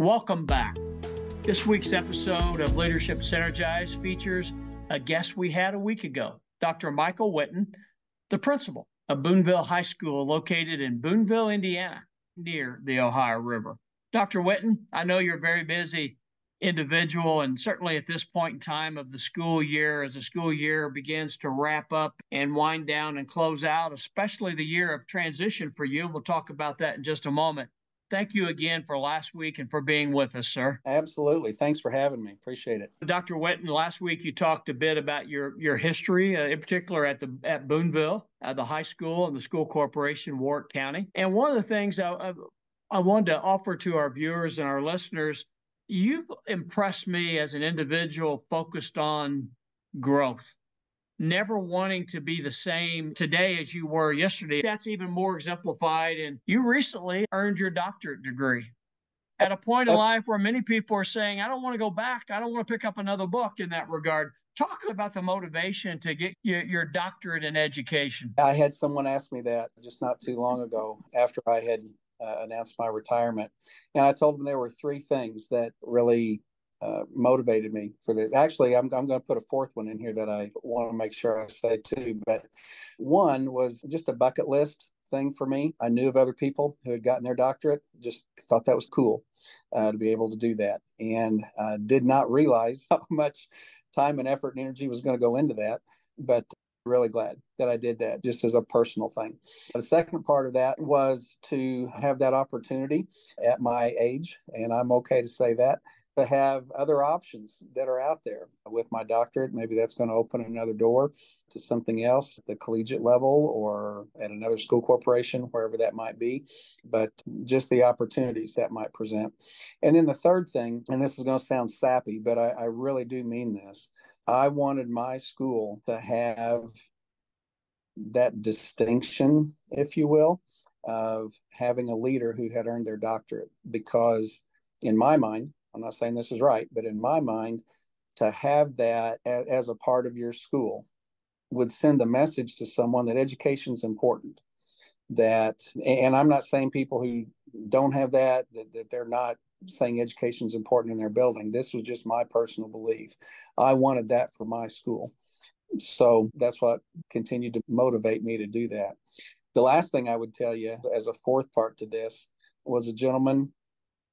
Welcome back. This week's episode of Leadership Synergized features a guest we had a week ago, Dr. Michael Whitten, the principal of Boonville High School located in Boonville, Indiana, near the Ohio River. Dr. Whitten, I know you're a very busy individual, and certainly at this point in time of the school year, as the school year begins to wrap up and wind down and close out, especially the year of transition for you. We'll talk about that in just a moment. Thank you again for last week and for being with us, sir. Absolutely. Thanks for having me. Appreciate it. Dr. Whitten, last week you talked a bit about your history, in particular at Boonville, the high school and the school corporation, Warwick County. And one of the things I wanted to offer to our viewers and our listeners, you've impressed me as an individual focused on growth, never wanting to be the same today as you were yesterday. That's even more exemplified. And you recently earned your doctorate degree at a point in life where many people are saying, I don't want to go back. I don't want to pick up another book in that regard. Talk about the motivation to get your doctorate in education. I had someone ask me that just not too long ago after I had announced my retirement. And I told them there were three things that really motivated me for this. Actually, I'm going to put a fourth one in here that I want to make sure I say too. But one was just a bucket list thing for me. I knew of other people who had gotten their doctorate, just thought that was cool to be able to do that. And did not realize how much time and effort and energy was going to go into that. But really glad that I did that just as a personal thing. The second part of that was to have that opportunity at my age, and I'm okay to say that, to have other options that are out there. With my doctorate, maybe that's going to open another door to something else at the collegiate level or at another school corporation, wherever that might be, but just the opportunities that might present. And then the third thing, and this is going to sound sappy, but I really do mean this, I wanted my school to have that distinction, if you will, of having a leader who had earned their doctorate. Because in my mind, I'm not saying this is right, but in my mind, to have that as a part of your school would send a message to someone that education is important. That, and I'm not saying people who don't have that they're not saying education is important in their building. This was just my personal belief. I wanted that for my school. So that's what continued to motivate me to do that. The last thing I would tell you as a fourth part to this was a gentleman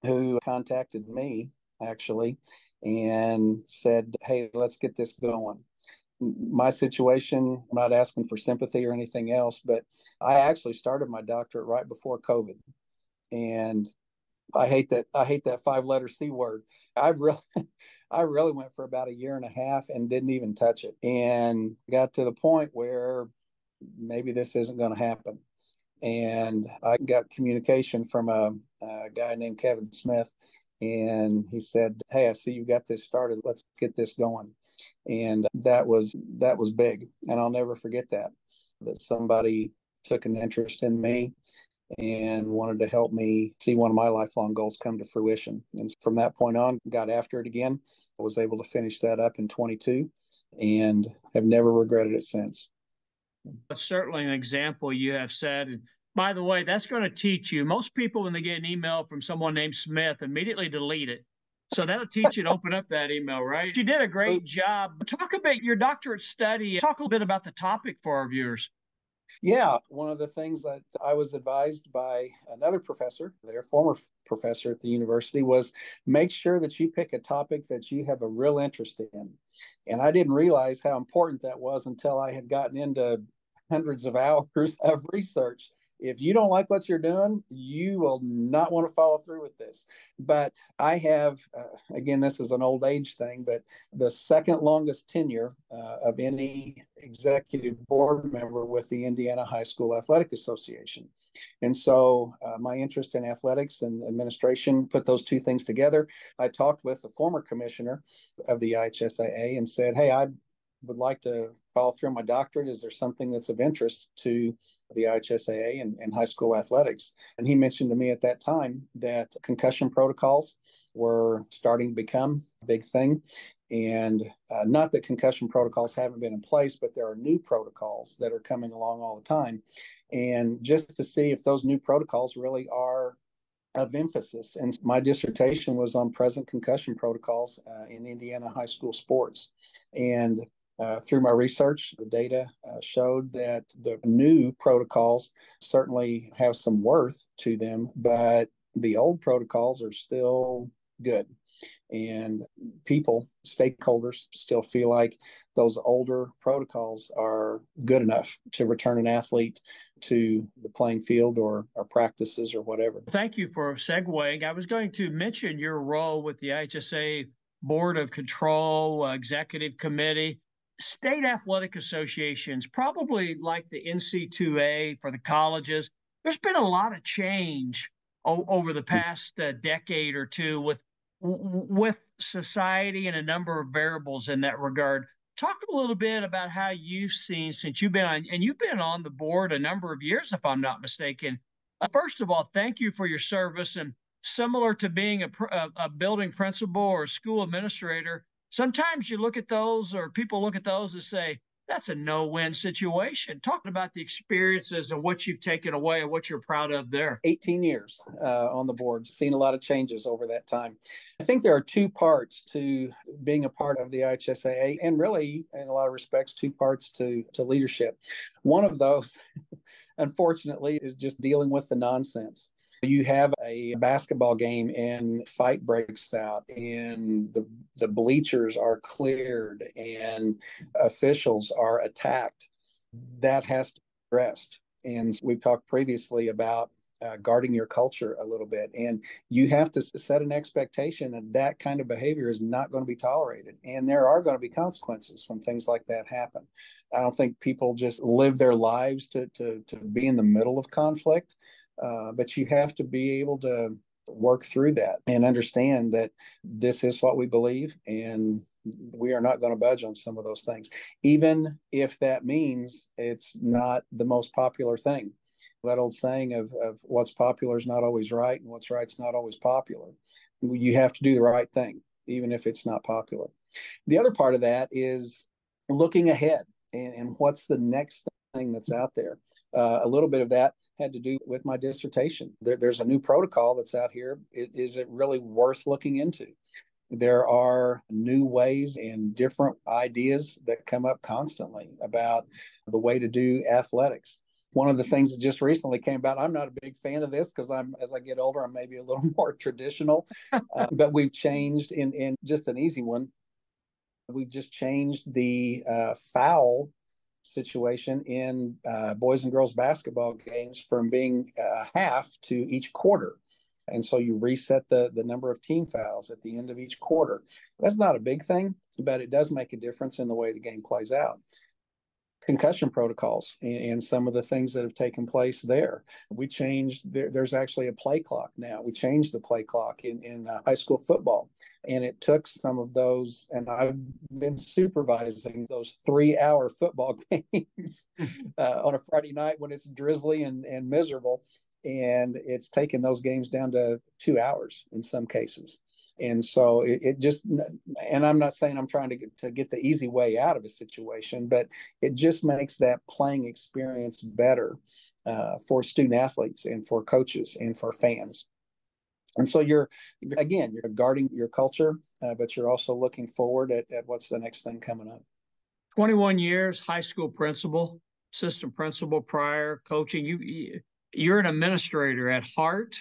who contacted me actually and said, hey, let's get this going. My situation, I'm not asking for sympathy or anything else, but I actually started my doctorate right before COVID. And I hate that 5-letter C word. I really went for about a year and a half and didn't even touch it, and got to the point where maybe this isn't going to happen. And I got communication from a guy named Kevin Smith, and he said, hey, I see you got this started. Let's get this going. And that was big. And I'll never forget that somebody took an interest in me and wanted to help me see one of my lifelong goals come to fruition. And from that point on, got after it again. I was able to finish that up in 22 and have never regretted it since. It's certainly an example you have said. And by the way, that's going to teach you. Most people, when they get an email from someone named Smith, immediately delete it. So that'll teach you to open up that email, right? You did a great job. Talk about your doctorate study. Talk a little bit about the topic for our viewers. Yeah, one of the things that I was advised by another professor, their former professor at the university, was make sure that you pick a topic that you have a real interest in. And I didn't realize how important that was until I had gotten into hundreds of hours of research. If you don't like what you're doing, you will not want to follow through with this. But I have, again, this is an old age thing, but the second longest tenure of any executive board member with the Indiana High School Athletic Association. And so my interest in athletics and administration put those two things together. I talked with the former commissioner of the IHSAA and said, hey, I would like to follow through on my doctorate. Is there something that's of interest to the IHSAA and high school athletics? And he mentioned to me at that time that concussion protocols were starting to become a big thing. And not that concussion protocols haven't been in place, but there are new protocols that are coming along all the time. And just to see if those new protocols really are of emphasis. And my dissertation was on present concussion protocols in Indiana high school sports. And through my research, the data showed that the new protocols certainly have some worth to them, but the old protocols are still good. And people, stakeholders, still feel like those older protocols are good enough to return an athlete to the playing field or practices or whatever. Thank you for segueing. I was going to mention your role with the IHSA Board of Control, Executive Committee. State athletic associations, probably like the NC2A for the colleges, there's been a lot of change over the past decade or two with society and a number of variables in that regard. Talk a little bit about how you've seen since you've been on, and you've been on the board a number of years, if I'm not mistaken. First of all, thank you for your service. And similar to being a building principal or a school administrator, sometimes you look at those, or people look at those and say, that's a no-win situation. Talking about the experiences and what you've taken away and what you're proud of there. 18 years on the board, seen a lot of changes over that time. I think there are two parts to being a part of the IHSAA, and really, in a lot of respects, two parts to leadership. One of those, unfortunately, is just dealing with the nonsense. You have a basketball game and fight breaks out and the bleachers are cleared and officials are attacked. That has to be addressed. And we've talked previously about guarding your culture a little bit. And you have to set an expectation that that kind of behavior is not going to be tolerated. And there are going to be consequences when things like that happen. I don't think people just live their lives to be in the middle of conflict. But you have to be able to work through that and understand that this is what we believe, and we are not going to budge on some of those things, even if that means it's not the most popular thing. That old saying of what's popular is not always right, and what's right is not always popular. You have to do the right thing, even if it's not popular. The other part of that is looking ahead and what's the next thing that's out there. A little bit of that had to do with my dissertation. There's a new protocol that's out here. Is it really worth looking into? There are new ways and different ideas that come up constantly about the way to do athletics. One of the things that just recently came about, I'm not a big fan of this because as I get older, I'm maybe a little more traditional, but we've changed in just an easy one. We've just changed the foul situation in boys and girls basketball games from being half to each quarter. And so you reset the number of team fouls at the end of each quarter. That's not a big thing, but it does make a difference in the way the game plays out. Concussion protocols and some of the things that have taken place there. We changed, there's actually a play clock now. We changed the play clock in high school football. And it took some of those, and I've been supervising those 3-hour football games on a Friday night when it's drizzly and miserable. And it's taken those games down to 2 hours in some cases. And so it just, and I'm not saying I'm trying to get the easy way out of a situation, but it just makes that playing experience better for student athletes and for coaches and for fans. And so you're guarding your culture, but you're also looking forward at what's the next thing coming up. 21 years, high school principal, assistant principal prior, coaching. You're an administrator at heart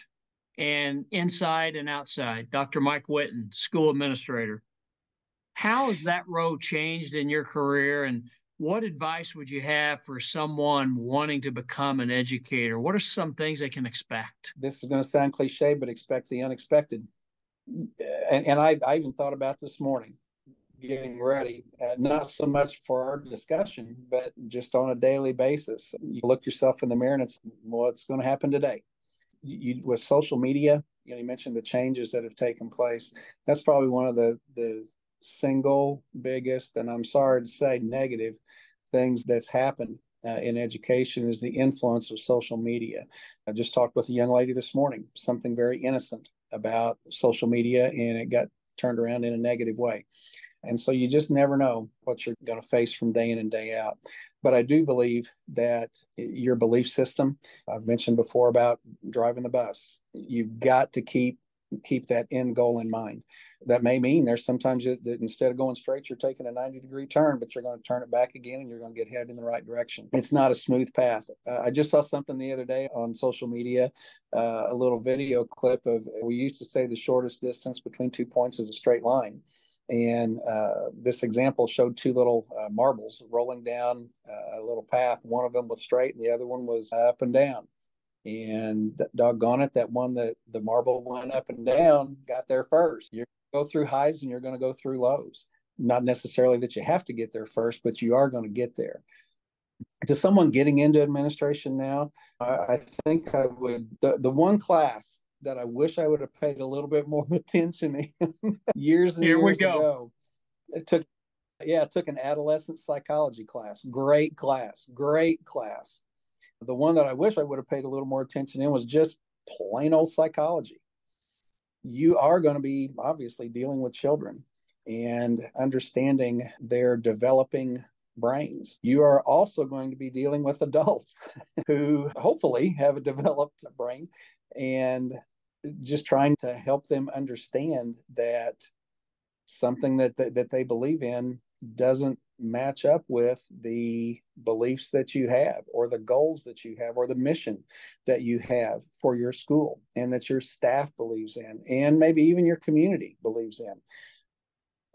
and inside and outside. Dr. Mike Whitten, school administrator. How has that role changed in your career, and what advice would you have for someone wanting to become an educator? What are some things they can expect? This is going to sound cliche, but expect the unexpected. And I even thought about this morning getting ready, not so much for our discussion, but just on a daily basis. You look yourself in the mirror and it's what's going to happen today. With social media, you mentioned the changes that have taken place. That's probably one of the single biggest, and I'm sorry to say, negative things that's happened in education is the influence of social media. I just talked with a young lady this morning, something very innocent about social media, and it got turned around in a negative way. And so you just never know what you're going to face from day in and day out. But I do believe that your belief system, I've mentioned before about driving the bus, you've got to keep that end goal in mind. That may mean there's sometimes that instead of going straight, you're taking a 90-degree turn, but you're going to turn it back again and you're going to get headed in the right direction. It's not a smooth path. I just saw something the other day on social media, a little video clip of, we used to say the shortest distance between 2 points is a straight line. And this example showed two little marbles rolling down a little path. One of them was straight and the other one was up and down. And doggone it, that one that the marble went up and down got there first. You're going to go through highs and you're going to go through lows. Not necessarily that you have to get there first, but you are going to get there. To someone getting into administration now, I think I would, the one class that I wish I would have paid a little bit more attention in years and Here we years go. ago. It took an adolescent psychology class. Great class. The one that I wish I would have paid a little more attention in was just plain old psychology. You are going to be obviously dealing with children and understanding their developing brains. You are also going to be dealing with adults who hopefully have a developed brain, and just trying to help them understand that something that they believe in doesn't match up with the beliefs that you have, or the goals that you have, or the mission that you have for your school, and that your staff believes in, and maybe even your community believes in.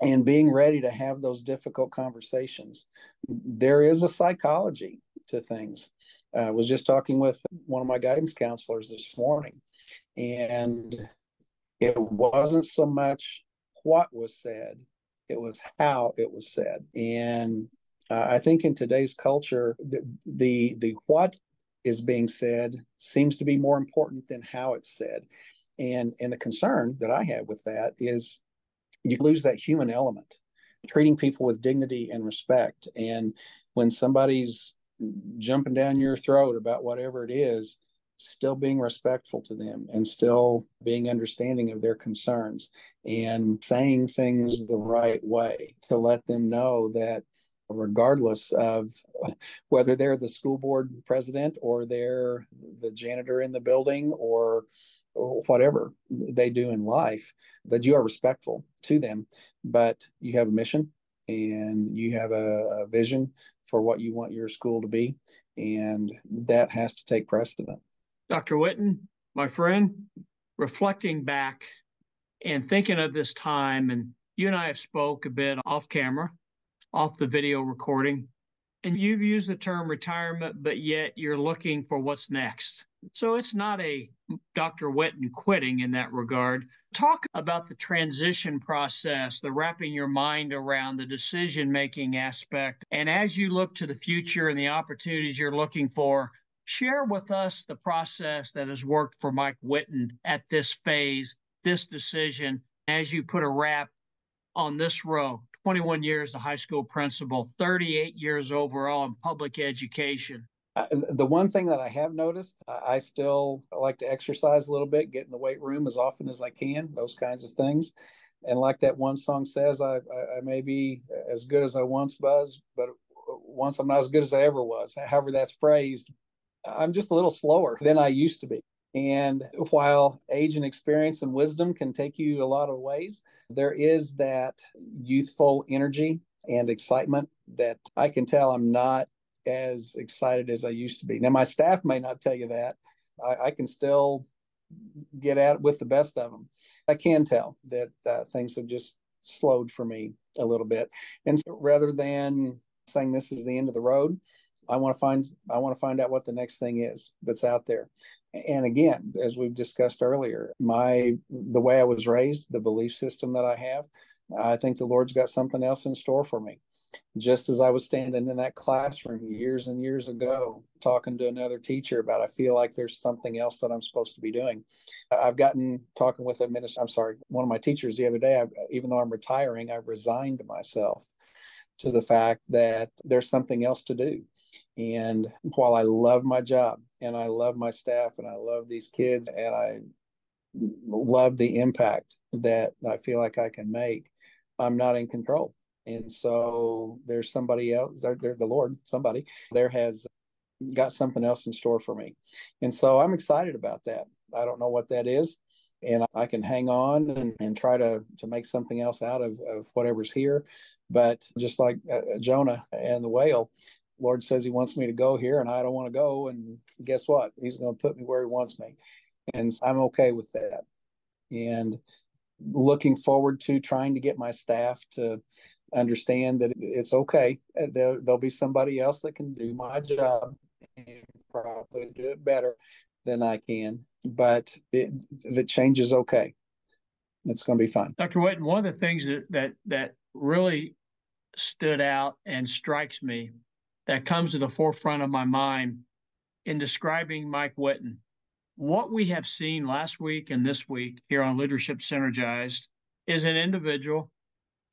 And being ready to have those difficult conversations. There is a psychology to things. I was just talking with one of my guidance counselors this morning, and it wasn't so much what was said, it was how it was said. And I think in today's culture, the what is being said seems to be more important than how it's said. And the concern that I have with that is you lose that human element, treating people with dignity and respect. And when somebody's jumping down your throat about whatever it is, still being respectful to them and still being understanding of their concerns and saying things the right way to let them know that regardless of whether they're the school board president or they're the janitor in the building or whatever they do in life, that you are respectful to them, but you have a mission and you have a vision for what you want your school to be, and that has to take precedent. Dr. Whitten, my friend, reflecting back and thinking of this time, and you and I have spoke a bit off camera, off the video recording, and you've used the term retirement, but yet you're looking for what's next. So it's not a Dr. Whitten quitting in that regard. Talk about the transition process, the wrapping your mind around the decision-making aspect. And as you look to the future and the opportunities you're looking for, share with us the process that has worked for Mike Whitten at this phase, this decision, as you put a wrap on this row. 21 years as a high school principal, 38 years overall in public education. The one thing that I have noticed, I still like to exercise a little bit, get in the weight room as often as I can, those kinds of things. And like that one song says, I may be as good as I once was, but once I'm not as good as I ever was. However that's phrased, I'm just a little slower than I used to be. And while age and experience and wisdom can take you a lot of ways, there is that youthful energy and excitement that I can tell I'm not as excited as I used to be. Now, my staff may not tell you that. I can still get at it with the best of them. I can tell that things have just slowed for me a little bit. And so rather than saying this is the end of the road, I want to find out what the next thing is that's out there. And again, as we've discussed earlier, the way I was raised, the belief system that I have, I think the Lord's got something else in store for me. Just as I was standing in that classroom years and years ago, talking to another teacher about, I feel like there's something else that I'm supposed to be doing. I've gotten talking with one of my teachers the other day, even though I'm retiring, I've resigned myself to the fact that there's something else to do. And while I love my job and I love my staff and I love these kids and I love the impact that I feel like I can make, I'm not in control. And so there's somebody else, they're the Lord, somebody there has got something else in store for me. And so I'm excited about that. I don't know what that is. And I can hang on and try to make something else out of whatever's here. But just like Jonah and the whale, Lord says he wants me to go here and I don't want to go. And guess what? He's going to put me where he wants me. And I'm okay with that. And looking forward to trying to get my staff to understand that it's okay. There'll be somebody else that can do my job and probably do it better than I can. But the change is okay. It's going to be fun. Dr. Whitten, one of the things that really stood out and strikes me, that comes to the forefront of my mind in describing Mike Whitten, what we have seen last week and this week here on Leadership Synergized is an individual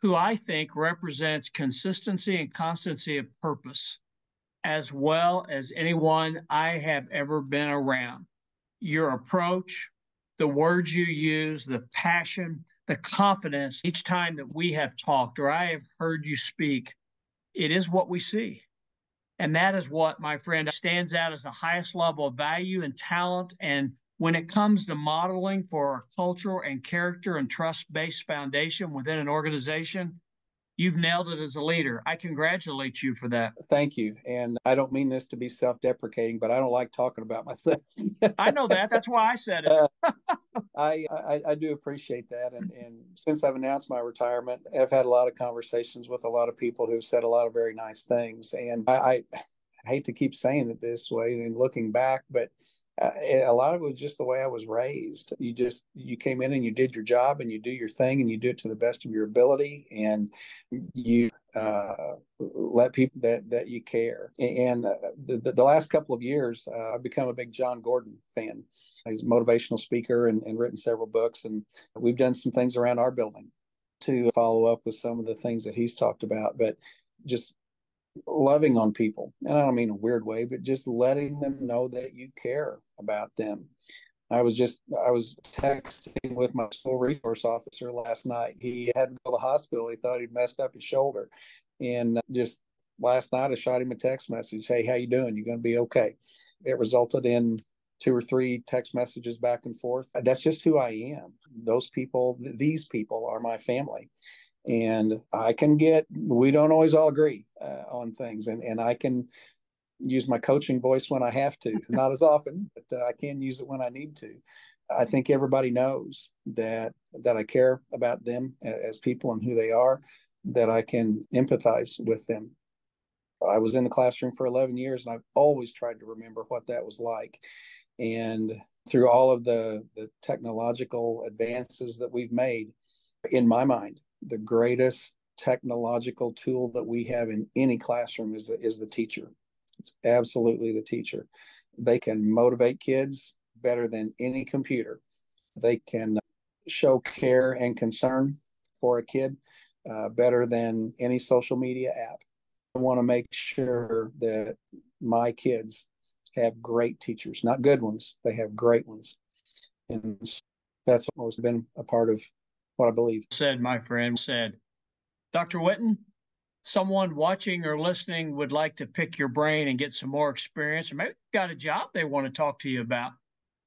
who I think represents consistency and constancy of purpose as well as anyone I have ever been around. Your approach, the words you use, the passion, the confidence each time that we have talked or I have heard you speak, it is what we see. And that is what, my friend, stands out as the highest level of value and talent. And when it comes to modeling for a cultural and character and trust-based foundation within an organization, you've nailed it as a leader. I congratulate you for that. Thank you. And I don't mean this to be self-deprecating, but I don't like talking about myself. I know that. That's why I said it. I do appreciate that. And since I've announced my retirement, I've had a lot of conversations with a lot of people who've said a lot of very nice things. And I hate to keep saying it this way and looking back, but a lot of it was just the way I was raised. You came in and you did your job and you do your thing and you do it to the best of your ability and you let people that you care. And the last couple of years, I've become a big John Gordon fan. He's a motivational speaker and written several books, and we've done some things around our building to follow up with some of the things that he's talked about. But just loving on people, and I don't mean a weird way, but just letting them know that you care about them. I was texting with my school resource officer last night. He had to go to the hospital. He thought he'd messed up his shoulder, and just last night I shot him a text message. Hey, how you doing? You going to be okay? It resulted in 2 or 3 text messages back and forth. That's just who I am. These people are my family. And we don't always all agree on things. And I can use my coaching voice when I have to, not as often, but I can use it when I need to. I think everybody knows that I care about them as people and who they are, that I can empathize with them. I was in the classroom for 11 years, and I've always tried to remember what that was like. And through all of the technological advances that we've made, in my mind, the greatest technological tool that we have in any classroom is the teacher. It's absolutely the teacher. They can motivate kids better than any computer. They can show care and concern for a kid better than any social media app. I want to make sure that my kids have great teachers, not good ones. They have great ones. And that's always been a part of what I believe. Said, my friend, said. Dr. Whitten, someone watching or listening would like to pick your brain and get some more experience, or maybe got a job they want to talk to you about.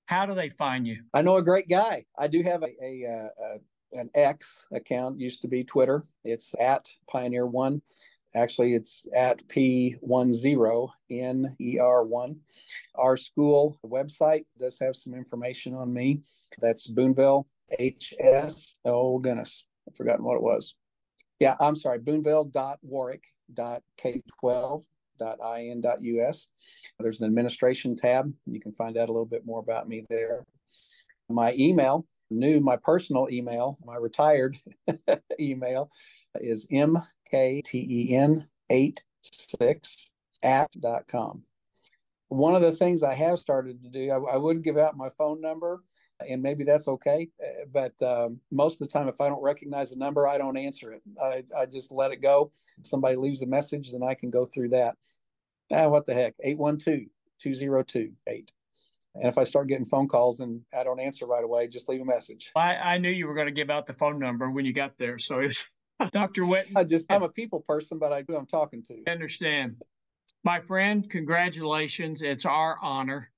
How do they find you? I know a great guy. I do have an X account, used to be Twitter. It's at Pioneer One. Actually, it's at P10NER1. Our school website does have some information on me. That's Boonville HS. Oh, goodness. I've forgotten what it was. Yeah, I'm sorry, boonville.warwick.k12.in.us. There's an administration tab. You can find out a little bit more about me there. My email, my personal email, my retired email is mkten86@.com. One of the things I have started to do, I would give out my phone number, and maybe that's okay. But most of the time, if I don't recognize the number, I don't answer it. I just let it go. If somebody leaves a message, then I can go through that. What the heck? 812-202-8. And if I start getting phone calls and I don't answer right away, just leave a message. I knew you were going to give out the phone number when you got there. So Dr. Whitten, I'm a people person, but I do, I'm talking to. I understand. My friend, congratulations. It's our honor.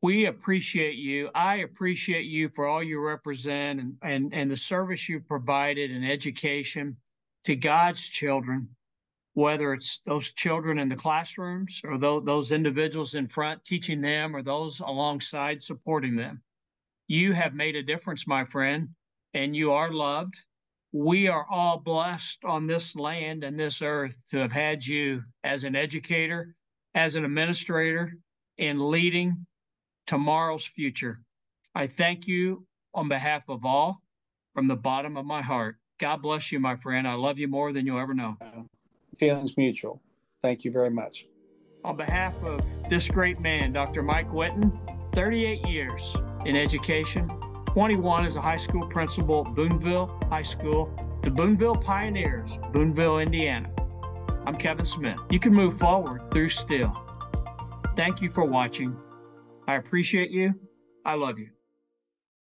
We appreciate you. I appreciate you for all you represent and the service you've provided in education to God's children, whether it's those children in the classrooms or those individuals in front teaching them or those alongside supporting them. You have made a difference, my friend, and you are loved. We are all blessed on this land and this earth to have had you as an educator, as an administrator, in leading tomorrow's future. I thank you on behalf of all from the bottom of my heart. God bless you, my friend. I love you more than you'll ever know. Feelings mutual. Thank you very much. On behalf of this great man, Dr. Mike Whitten, 38 years in education, 21 as a high school principal at Boonville High School, the Boonville Pioneers, Boonville, Indiana. I'm Kevin Smith. You can move forward through still. Thank you for watching. I appreciate you. I love you.